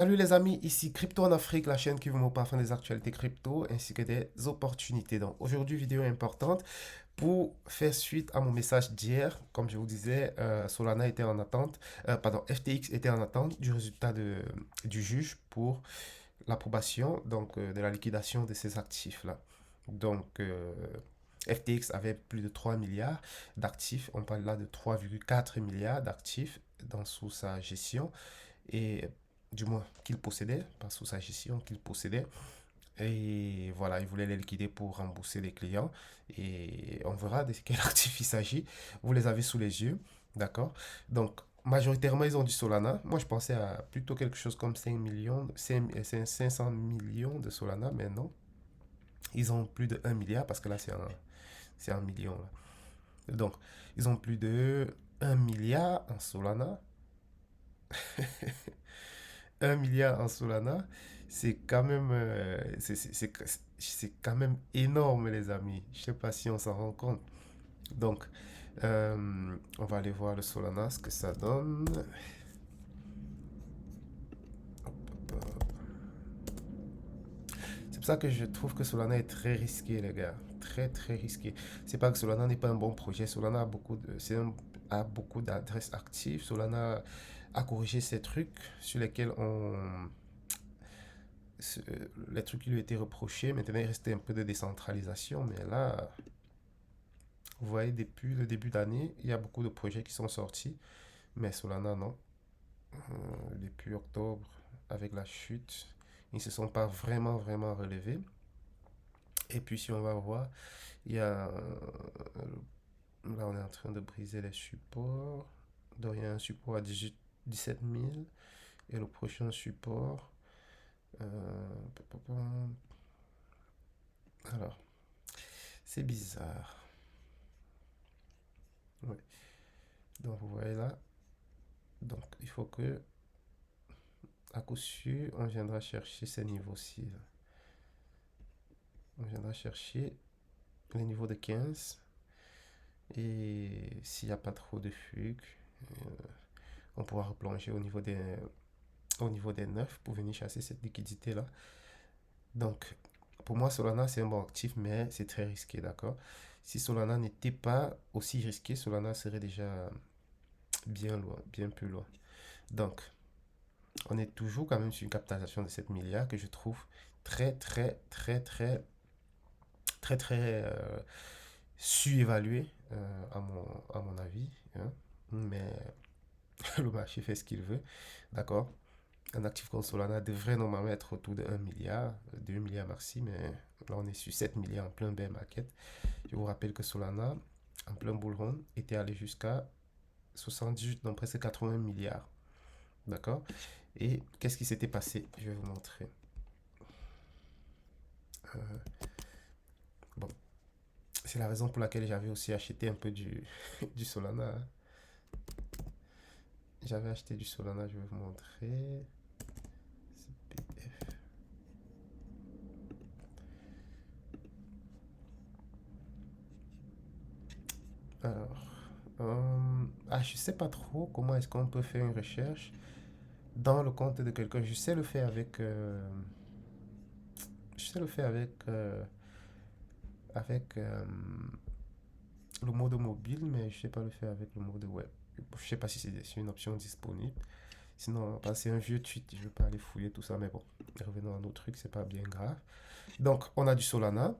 Salut les amis, ici Crypto en Afrique, la chaîne qui vous met au parfum des actualités crypto ainsi que des opportunités. Donc aujourd'hui, vidéo importante pour faire suite à mon message d'hier. Comme je vous disais, Solana était en attente, pardon, FTX était en attente du résultat du juge pour l'approbation de la liquidation de ces actifs-là. Donc FTX avait plus de 3 milliards d'actifs, on parle là de 3,4 milliards d'actifs sous sa gestion et du moins qu'il possédait, pas sous sa gestion, qu'il possédait. Et voilà, il voulait les liquider pour rembourser les clients. Et on verra de quel actif il s'agit. Vous les avez sous les yeux, d'accord? Donc, majoritairement, ils ont du Solana. Moi, je pensais à plutôt quelque chose comme 5 millions, 500 millions de Solana, mais non. Ils ont plus de 1 milliard parce que là, c'est un million. Là. Donc, ils ont plus de 1 milliard en Solana. 1 milliard en Solana, c'est quand même, c'est quand même énorme, les amis. Je sais pas si on s'en rend compte. Donc, on va aller voir le Solana, ce que ça donne. C'est pour ça que je trouve que Solana est très risqué, les gars. Très, très risqué. C'est pas que Solana n'est pas un bon projet. Solana a a beaucoup d'adresses actives. Solana a corrigé ces trucs sur lesquels les trucs qui lui étaient reprochés. Maintenant, il restait un peu de décentralisation, mais là, vous voyez, depuis le début d'année, il y a beaucoup de projets qui sont sortis, mais Solana, non. Depuis octobre, avec la chute, ils ne se sont pas vraiment relevés. Et puis, si on va voir, il y a. Là, on est en train de briser les supports. Donc, il y a un support à 17 000. Et le prochain support. euh, alors, c'est bizarre. Ouais. Donc, vous voyez là. Donc, il faut que, à coup sûr, on viendra chercher ces niveaux-ci. On viendra chercher les niveaux de 15. Et s'il n'y a pas trop de fugue, on pourra replonger au niveau des 9 pour venir chasser cette liquidité-là. Donc, pour moi, Solana, c'est un bon actif, mais c'est très risqué, d'accord? Si Solana n'était pas aussi risqué, Solana serait déjà bien loin, bien plus loin. Donc, on est toujours quand même sur une capitalisation de 7 milliards que je trouve très, très, très, très, très, très surévalué à mon avis. Hein. Mais le marché fait ce qu'il veut. D'accord? Un actif comme Solana devrait normalement être autour de 1 milliard, 2 milliards maxi, mais là on est sur 7 milliards en plein bear market. Je vous rappelle que Solana, en plein bull run, était allé jusqu'à 78, donc presque 80 milliards. D'accord? Et qu'est-ce qui s'était passé? Je vais vous montrer. Bon, c'est la raison pour laquelle j'avais aussi acheté un peu du Solana. Hein. J'avais acheté du Solana, je vais vous montrer. Alors, je sais pas trop comment est-ce qu'on peut faire une recherche dans le compte de quelqu'un. Je sais le faire avec, je sais le faire avec le mode mobile, mais je sais pas le faire avec le mode web. Je sais pas si c'est une option disponible. Sinon, c'est un vieux tweet, je vais pas aller fouiller tout ça, mais bon, revenons à nos trucs, c'est pas bien grave. Donc, on a du Solana.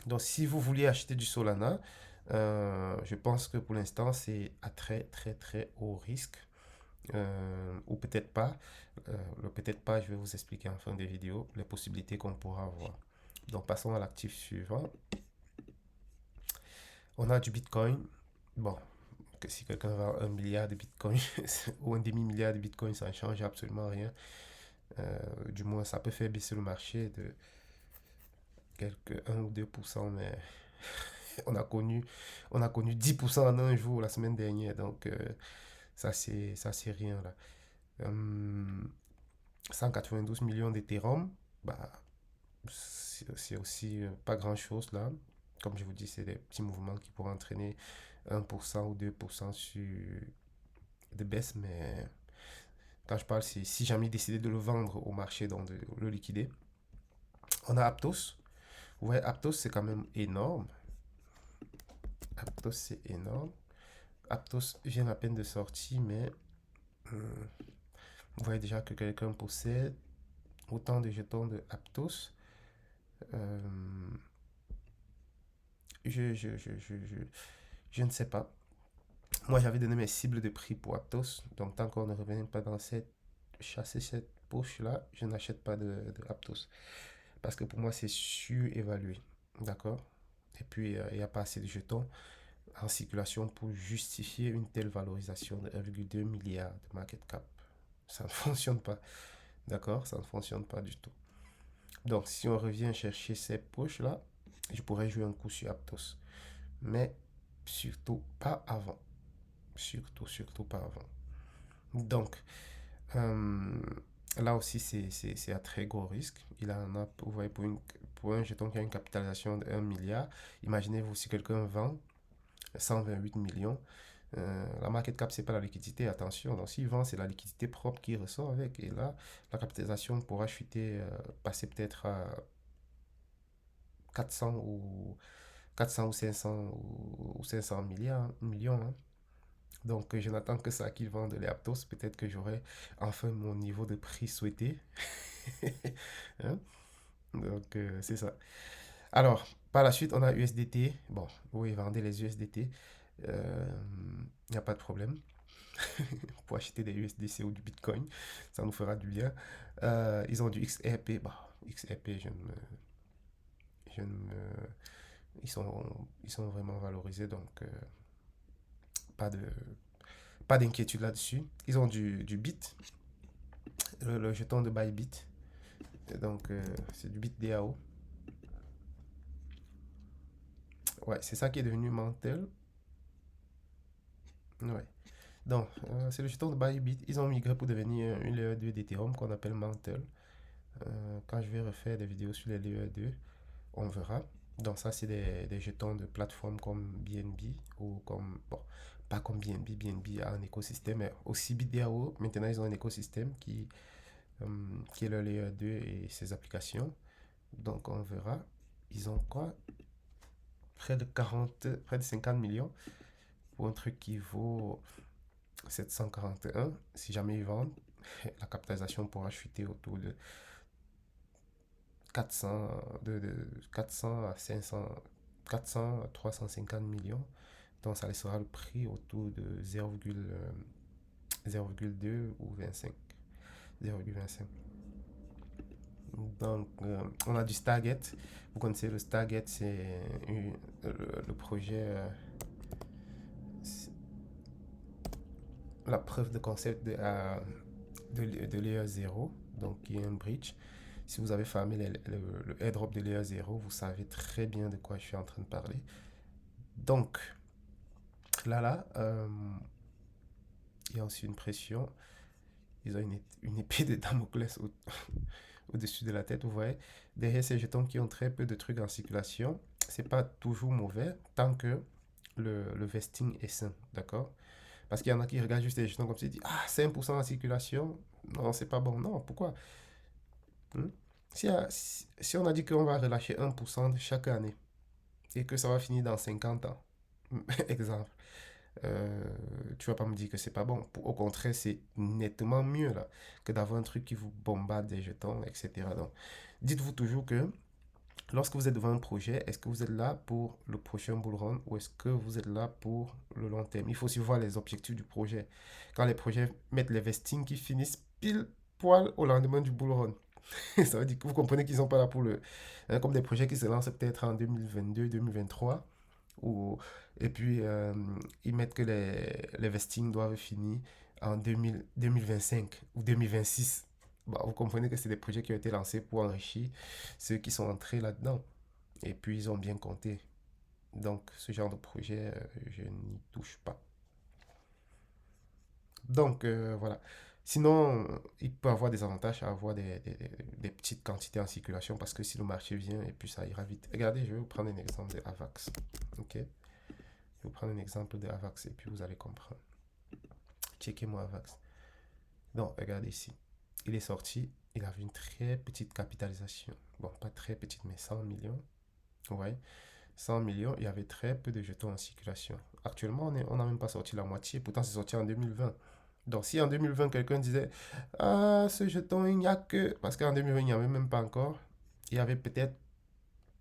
Donc, si vous vouliez acheter du Solana, je pense que pour l'instant, c'est à très, très, très haut risque. Ou peut-être pas. Le peut-être pas, je vais vous expliquer en fin de vidéo les possibilités qu'on pourra avoir. Donc, passons à l'actif suivant. On a du Bitcoin. Bon, que si quelqu'un va 1 milliard de Bitcoin ou un demi-milliard de Bitcoin, ça ne change absolument rien. Du moins, ça peut faire baisser le marché de quelques 1 ou 2%, mais on a connu 10% en un jour la semaine dernière. Donc, ça, c'est rien là. 192 millions d'Ethereum, bah, c'est aussi pas grand-chose là. Comme je vous dis, c'est des petits mouvements qui pourraient entraîner 1% ou 2% sur de baisse, mais Quand je parle, c'est si jamais décidé de le vendre au marché, donc de le liquider. On a Aptos. Ouais, Aptos, c'est quand même énorme. Aptos, c'est énorme. Aptos vient à peine de sortir, mais vous voyez déjà que quelqu'un possède autant de jetons de Aptos. Euh, je ne sais pas. Moi, j'avais donné mes cibles de prix pour Aptos. Donc, tant qu'on ne revient pas dans chasser cette poche-là, je n'achète pas de Aptos. Parce que pour moi, c'est surévalué. D'accord? Et puis, il n'y a pas assez de jetons en circulation pour justifier une telle valorisation de 1,2 milliard de market cap. Ça ne fonctionne pas. D'accord? Ça ne fonctionne pas du tout. Donc, si on revient chercher ces poches-là, je pourrais jouer un coup sur Aptos. Mais surtout pas avant. Surtout pas avant. Donc, euh, là aussi, c'est à très gros risque. Il en a, vous voyez, pour un jeton qui a une capitalisation de 1 milliard, imaginez-vous si quelqu'un vend 128 millions. La market cap, c'est pas la liquidité, attention. Donc, s'il vend, c'est la liquidité propre qui ressort avec. Et là, la capitalisation pourra chuter, passer peut-être à 400 ou 400 ou 500 ou 500 millions. Hein. Donc, je n'attends que ça qu'ils vendent les Aptos. Peut-être que j'aurai enfin mon niveau de prix souhaité. Hein. Donc, c'est ça. Alors, par la suite, on a USDT. Bon, oui, vendez les USDT. Il n'y a pas de problème. Pour acheter des USDC ou du Bitcoin, ça nous fera du bien. Ils ont du XRP. Bah, XRP, je ne me- ils sont vraiment valorisés, donc pas de, pas d'inquiétude là-dessus. Ils ont du BIT, le jeton de Bybit. Et donc, c'est du BIT DAO. Ouais, c'est ça qui est devenu Mantel. Ouais. Donc, c'est le jeton de Bybit. Ils ont migré pour devenir une layer 2 d'Ethereum qu'on appelle Mantle. Quand je vais refaire des vidéos sur les layer 2, on verra. Donc ça, c'est des jetons de plateformes comme BNB ou comme, bon, pas comme BNB, BNB a un écosystème, mais aussi BitDAO. Maintenant, ils ont un écosystème qui est le layer 2 et ses applications. Donc on verra. Ils ont quoi? Près de 50 millions pour un truc qui vaut 741. Si jamais ils vendent, la capitalisation pourra chuter autour de 400, de 400 à 500, 400 à 350 millions. Donc ça laissera le prix autour de 0,2 ou 25. 0,25. Donc on a du Stargate. Vous connaissez le Stargate, c'est le projet, la preuve de concept de Layer 0, donc qui est un bridge. Si vous avez farmé le airdrop de Layer 0, vous savez très bien de quoi je suis en train de parler. Donc, il y a aussi une pression. Ils ont une épée de Damoclès au-dessus de la tête, vous voyez. Derrière ces jetons qui ont très peu de trucs en circulation, c'est pas toujours mauvais tant que le vesting est sain, d'accord? Parce qu'il y en a qui regardent juste les jetons comme ça et disent, ah, 5% en circulation, non, c'est pas bon. Non, pourquoi? Hmm? Si on a dit qu'on va relâcher 1% de chaque année et que ça va finir dans 50 ans, exemple, euh, tu vas pas me dire que c'est pas bon. Au contraire, c'est nettement mieux là que d'avoir un truc qui vous bombarde des jetons, etc. Donc, dites-vous toujours que lorsque vous êtes devant un projet, est-ce que vous êtes là pour le prochain bull run ou est-ce que vous êtes là pour le long terme? Il faut aussi voir les objectifs du projet. Quand les projets mettent les vestings qui finissent pile poil au lendemain du bull run, ça veut dire que vous comprenez qu'ils sont pas là pour le... hein, comme des projets qui se lancent peut-être en 2022, 2023. Ou, et puis, ils mettent que les vestings doivent finir en 2025 ou 2026. Bah, vous comprenez que c'est des projets qui ont été lancés pour enrichir ceux qui sont entrés là-dedans. Et puis, ils ont bien compté. Donc, ce genre de projet, je n'y touche pas. Donc, voilà. Sinon, il peut avoir des avantages à avoir des petites quantités en circulation parce que si le marché vient et puis ça ira vite. Regardez, je vais vous prendre un exemple de Avax. Ok? Je vais vous prendre un exemple de Avax et puis vous allez comprendre. Checkez-moi Avax. Donc, regardez ici. Il est sorti, il avait une très petite capitalisation. Bon, pas très petite, mais 100 millions. Ouais, 100 millions, il y avait très peu de jetons en circulation. Actuellement, on n'a même pas sorti la moitié, pourtant c'est sorti en 2020. Donc, si en 2020, quelqu'un disait, ah, ce jeton, il n'y a que. Parce qu'en 2020, il n'y avait même pas encore. Il y avait peut-être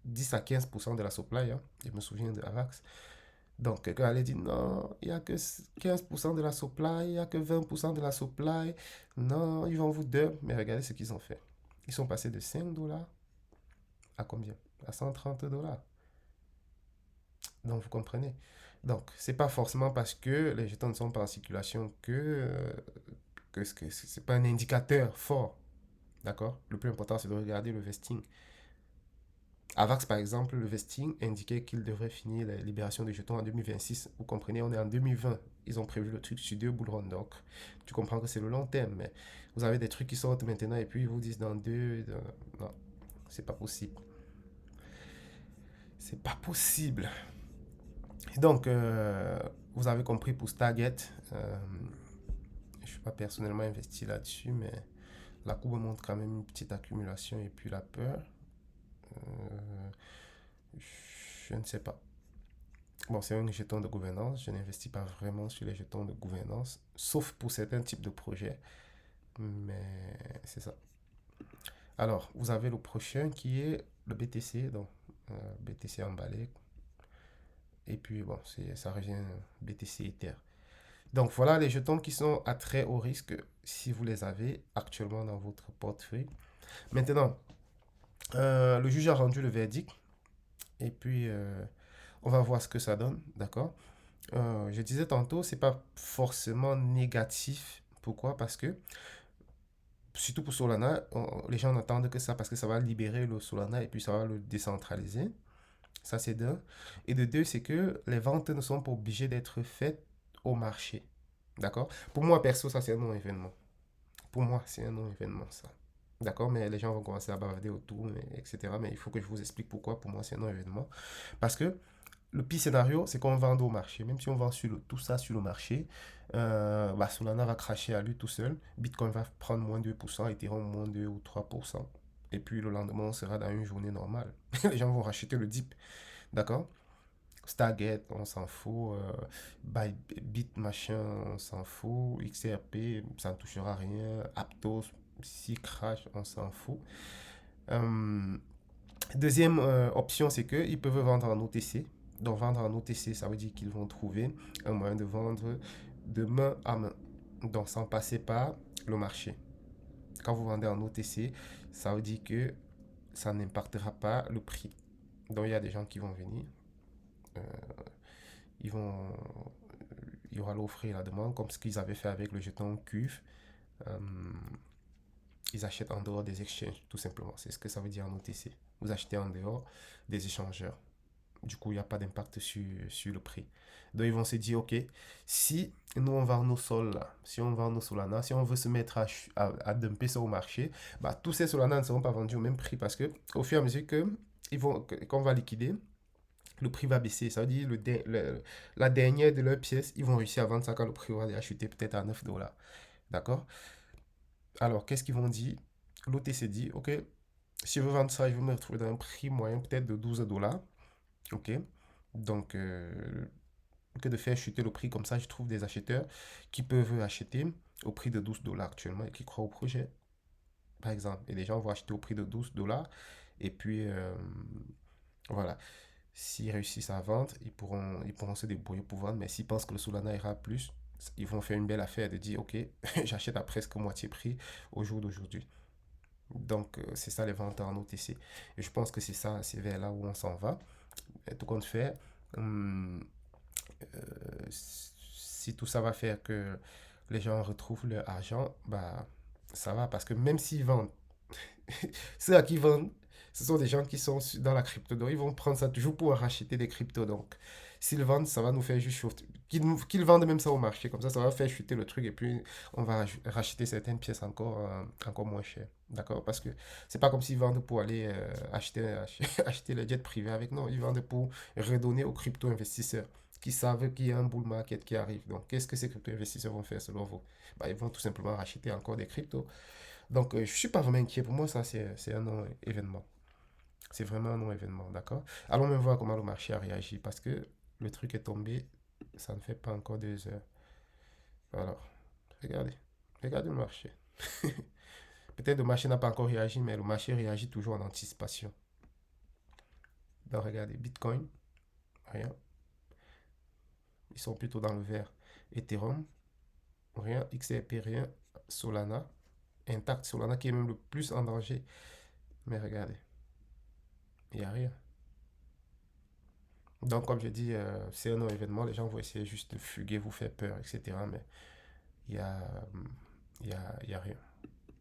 10 à 15% de la supply, hein. Je me souviens de Avax. Donc, quelqu'un allait dire, non, il n'y a que 15% de la supply, il n'y a que 20% de la supply. Non, ils vont vous deux. Mais regardez ce qu'ils ont fait. Ils sont passés de 5 dollars à combien? À 130 dollars. Donc, vous comprenez. Donc, c'est pas forcément parce que les jetons ne sont pas en circulation que c'est pas un indicateur fort. D'accord? Le plus important, c'est de regarder le vesting. Avax, par exemple, le vesting indiquait qu'il devrait finir la libération des jetons en 2026. Vous comprenez, on est en 2020. Ils ont prévu le truc sur 2 bull runs. Donc, tu comprends que c'est le long terme. Mais vous avez des trucs qui sortent maintenant et puis ils vous disent dans deux. Non, c'est pas possible. C'est pas possible. Donc, vous avez compris pour Stargate. Je ne suis pas personnellement investi là-dessus, mais la courbe montre quand même une petite accumulation et puis la peur. Euh, je ne sais pas. Bon, c'est un jeton de gouvernance. Je n'investis pas vraiment sur les jetons de gouvernance, sauf pour certains types de projets. Mais c'est ça. Alors, vous avez le prochain qui est le BTC, donc BTC emballé. Et puis, bon, ça revient BTC Ether. Donc, voilà les jetons qui sont à très haut risque si vous les avez actuellement dans votre portefeuille. Maintenant, le juge a rendu le verdict. Et puis, on va voir ce que ça donne, d'accord? Je disais tantôt, c'est pas forcément négatif. Pourquoi? Parce que, surtout pour Solana, les gens n'attendent que ça parce que ça va libérer le Solana et puis ça va le décentraliser. Ça, c'est d'un. Et de deux, c'est que les ventes ne sont pas obligées d'être faites au marché. D'accord? Pour moi, perso, ça, c'est un non-événement. Pour moi, c'est un non-événement, ça. D'accord? Mais les gens vont commencer à bavarder autour, etc. Mais il faut que je vous explique pourquoi, pour moi, c'est un non-événement. Parce que le pire scénario, c'est qu'on vende au marché. Même si on vend tout ça sur le marché, bah, Solana va cracher à lui tout seul. Bitcoin va prendre moins 2%, Ethereum moins 2 ou 3%. Et puis le lendemain, on sera dans une journée normale. Les gens vont racheter le dip. D'accord? Stargate, on s'en fout. Bybit, machin, on s'en fout. XRP, ça ne touchera rien. Aptos, si crash, on s'en fout. Euh, Deuxième option, c'est qu'ils peuvent vendre en OTC. Donc, vendre en OTC, ça veut dire qu'ils vont trouver un moyen de vendre de main à main. Donc, sans passer par le marché. Quand vous vendez en OTC, ça veut dire que ça n'impactera pas le prix. Donc, il y a des gens qui vont venir. euh, ils vont, il y aura l'offre et la demande, comme ce qu'ils avaient fait avec le jeton CUF. Euh, Ils achètent en dehors des exchanges, tout simplement. C'est ce que ça veut dire en OTC. Vous achetez en dehors des échangeurs. Du coup, il n'y a pas d'impact sur le prix. Donc, ils vont se dire, OK, si nous, on vend nos sols, là, si on vend nos Solana, si on veut se mettre à dumper ça au marché, bah, tous ces Solana ne seront pas vendus au même prix parce que au fur et à mesure qu'on va liquider, le prix va baisser. Ça veut dire la dernière de leur pièce, ils vont réussir à vendre ça quand le prix va aller acheter peut-être à 9 dollars. D'accord? Alors, qu'est-ce qu'ils vont dire? L'OTC dit, OK, si je veux vendre ça, je vais me retrouver dans un prix moyen peut-être de 12 dollars. OK? Donc, que de faire chuter le prix comme ça, je trouve des acheteurs qui peuvent acheter au prix de 12 dollars actuellement et qui croient au projet, par exemple. Et les gens vont acheter au prix de 12 dollars. Et puis, voilà. S'ils réussissent à vendre, ils pourront se débrouiller pour vendre. Mais s'ils pensent que le Solana ira plus, ils vont faire une belle affaire de dire, OK, j'achète à presque moitié prix au jour d'aujourd'hui. Donc, c'est ça les ventes en OTC. Et je pense que c'est vers là où on s'en va. Et tout compte fait, hum, si tout ça va faire que les gens retrouvent leur argent, bah, ça va. Parce que même s'ils vendent, ceux à qui vendent, ce sont des gens qui sont dans la crypto. Donc, ils vont prendre ça toujours pour racheter des cryptos. Donc, s'ils vendent, ça va nous faire juste chuter. Qu'ils vendent même ça au marché. Comme ça va faire chuter le truc. Et puis, on va racheter certaines pièces encore moins chères. D'accord? Parce que c'est pas comme s'ils vendent pour aller acheter les jets privés avec. Non, ils vendent pour redonner aux crypto-investisseurs qui savent qu'il y a un bull market qui arrive. Donc, qu'est-ce que ces crypto-investisseurs vont faire selon vous? Bah, ils vont tout simplement racheter encore des cryptos. Donc, je ne suis pas vraiment inquiet. Pour moi, ça, c'est un non-événement. C'est vraiment un non-événement, d'accord? Allons même voir comment le marché a réagi parce que le truc est tombé, ça ne fait pas encore 2 heures. Alors, regardez, regardez le marché. Peut-être le marché n'a pas encore réagi, mais le marché réagit toujours en anticipation. Donc, regardez, Bitcoin, rien. Ils sont plutôt dans le vert. Ethereum, rien. XRP, rien. Solana, intact. Solana qui est même le plus en danger. Mais regardez, il n'y a rien. Donc, comme je dis, c'est un non-événement. Les gens vont essayer juste de fuguer, vous faire peur, etc. Mais il y a, il y a rien.